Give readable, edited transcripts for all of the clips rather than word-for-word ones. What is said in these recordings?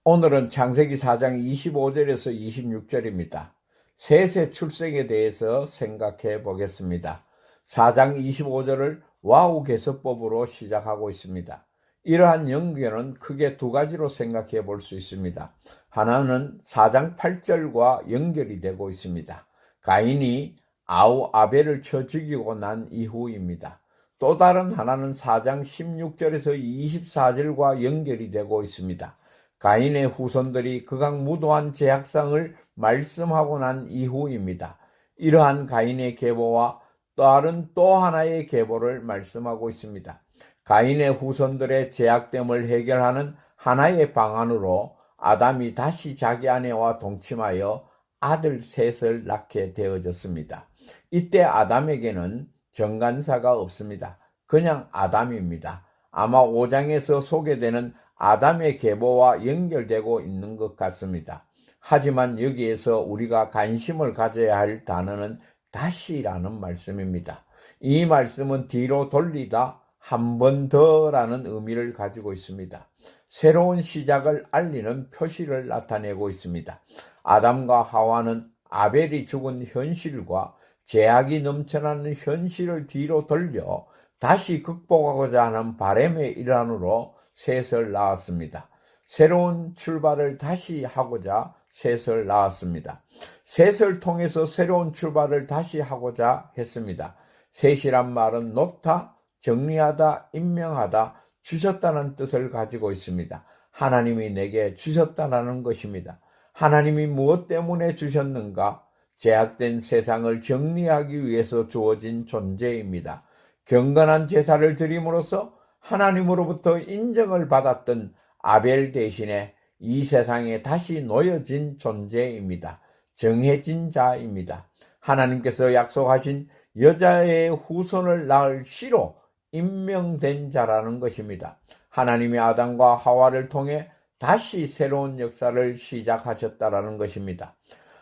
오늘은 창세기 4장 25절에서 26절입니다. 셋의 출생에 대해서 생각해 보겠습니다. 4장 25절을 와우 개서법으로 시작하고 있습니다. 이러한 연결은 크게 두 가지로 생각해 볼 수 있습니다. 하나는 4장 8절과 연결이 되고 있습니다. 가인이 아벨을 쳐 죽이고 난 이후입니다. 또 다른 하나는 4장 16절에서 24절과 연결이 되고 있습니다. 가인의 후손들이 극악무도한 제약상을 말씀하고 난 이후입니다. 이러한 가인의 계보와 다른 또 하나의 계보를 말씀하고 있습니다. 가인의 후손들의 제약됨을 해결하는 하나의 방안으로 아담이 다시 자기 아내와 동침하여 아들 셋을 낳게 되어졌습니다. 이때 아담에게는 정간사가 없습니다. 그냥 아담입니다. 아마 5장에서 소개되는 아담의 계보와 연결되고 있는 것 같습니다. 하지만 여기에서 우리가 관심을 가져야 할 단어는 다시라는 말씀입니다. 이 말씀은 뒤로 돌리다, 한 번 더라는 의미를 가지고 있습니다. 새로운 시작을 알리는 표시를 나타내고 있습니다. 아담과 하와는 아벨이 죽은 현실과 죄악이 넘쳐나는 현실을 뒤로 돌려 다시 극복하고자 하는 바람의 일환으로 셋을 낳았습니다. 새로운 출발을 다시 하고자 셋을 낳았습니다. 셋을 통해서 새로운 출발을 다시 하고자 했습니다. 셋이란 말은 놓다, 정리하다, 임명하다, 주셨다는 뜻을 가지고 있습니다. 하나님이 내게 주셨다는 것입니다. 하나님이 무엇 때문에 주셨는가? 죄악된 세상을 정리하기 위해서 주어진 존재입니다. 경건한 제사를 드림으로써 하나님으로부터 인정을 받았던 아벨 대신에 이 세상에 다시 놓여진 존재입니다. 정해진 자입니다. 하나님께서 약속하신 여자의 후손을 낳을 씨로 임명된 자라는 것입니다. 하나님이 아담과 하와를 통해 다시 새로운 역사를 시작하셨다라는 것입니다.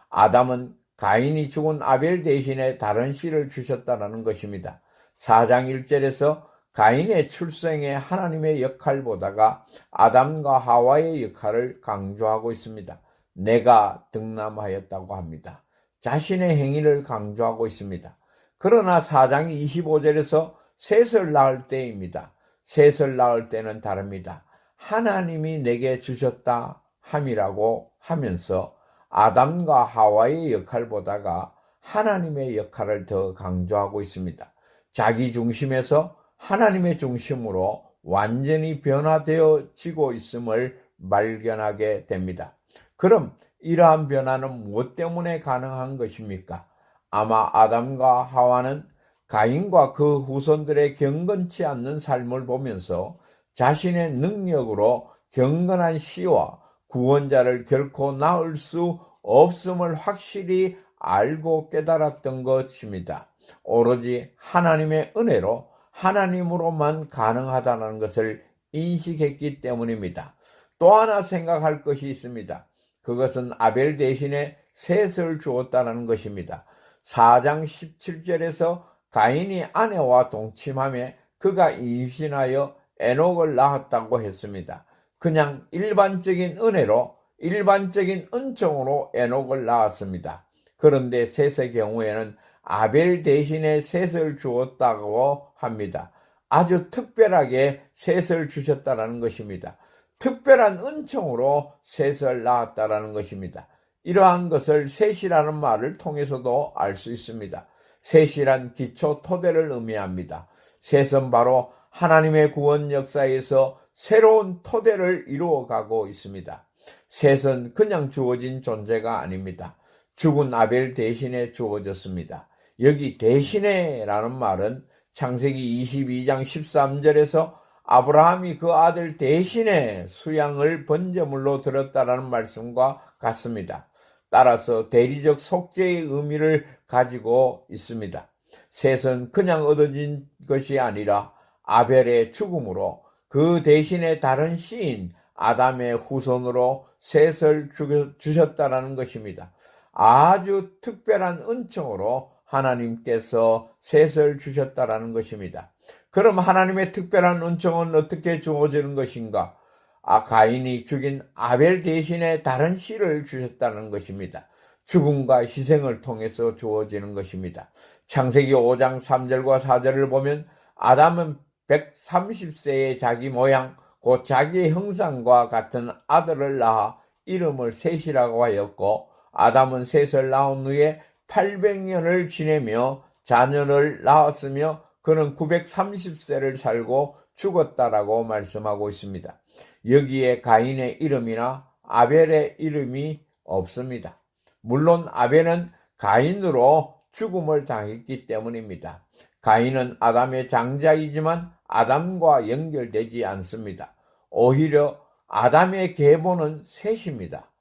아담은 가인이 죽은 아벨 대신에 다른 씨를 주셨다라는 것입니다. 4장 1절에서 가인의 출생에 하나님의 역할보다가 아담과 하와의 역할을 강조하고 있습니다. 내가 득남하였다고 합니다. 자신의 행위를 강조하고 있습니다. 그러나 4장 25절에서 셋을 낳을 때입니다. 셋을 낳을 때는 다릅니다. 하나님이 내게 주셨다 함이라고 하면서 아담과 하와의 역할보다가 하나님의 역할을 더 강조하고 있습니다. 자기 중심에서 하나님의 중심으로 완전히 변화되어지고 있음을 발견하게 됩니다. 그럼 이러한 변화는 무엇 때문에 가능한 것입니까? 아마 아담과 하와는 가인과 그 후손들의 경건치 않는 삶을 보면서 자신의 능력으로 경건한 씨와 구원자를 결코 낳을 수 없음을 확실히 알고 깨달았던 것입니다. 오로지 하나님의 은혜로 하나님으로만 가능하다는 것을 인식했기 때문입니다. 또 하나 생각할 것이 있습니다. 그것은 아벨 대신에 셋을 주었다는 것입니다. 4장 17절에서 가인이 아내와 동침하며 그가 임신하여 에녹을 낳았다고 했습니다. 그냥 일반적인 은혜로 일반적인 은총으로 에녹을 낳았습니다. 그런데 셋의 경우에는 아벨 대신에 셋을 주었다고 합니다. 아주 특별하게 셋을 주셨다는 것입니다. 특별한 은총으로 셋을 낳았다는 것입니다. 이러한 것을 셋이라는 말을 통해서도 알 수 있습니다. 셋이란 기초 토대를 의미합니다. 셋은 바로 하나님의 구원 역사에서 새로운 토대를 이루어가고 있습니다. 셋은 그냥 주어진 존재가 아닙니다. 죽은 아벨 대신에 주어졌습니다. 여기 대신에라는 말은 창세기 22장 13절에서 아브라함이 그 아들 대신에 수양을 번제물로 드렸다라는 말씀과 같습니다. 따라서 대리적 속죄의 의미를 가지고 있습니다. 셋은 그냥 얻어진 것이 아니라 아벨의 죽음으로 그 대신에 다른 씨인 아담의 후손으로 셋을 주셨다는 것입니다. 아주 특별한 은총으로 하나님께서 셋을 주셨다라는 것입니다. 그럼 하나님의 특별한 은총은 어떻게 주어지는 것인가? 가인이 죽인 아벨 대신에 다른 씨를 주셨다는 것입니다. 죽음과 희생을 통해서 주어지는 것입니다. 창세기 5장 3절과 4절을 보면 아담은 130세의 자기 모양 곧 자기의 형상과 같은 아들을 낳아 이름을 셋이라고 하였고, 아담은 셋을 낳은 후에 800년을 지내며 자녀를 낳았으며 그는 930세를 살고 죽었다라고 말씀하고 있습니다. 여기에 가인의 이름이나 아벨의 이름이 없습니다. 물론 아벨은 가인으로 죽음을 당했기 때문입니다. 가인은 아담의 장자이지만 아담과 연결되지 않습니다. 오히려 아담의 계보는 셋입니다.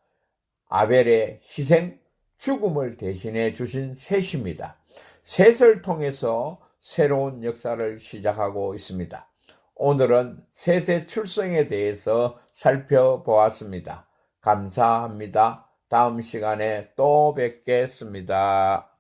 아벨의 희생, 죽음을 대신해 주신 셋입니다. 셋을 통해서 새로운 역사를 시작하고 있습니다. 오늘은 셋의 출생에 대해서 살펴보았습니다. 감사합니다. 다음 시간에 또 뵙겠습니다.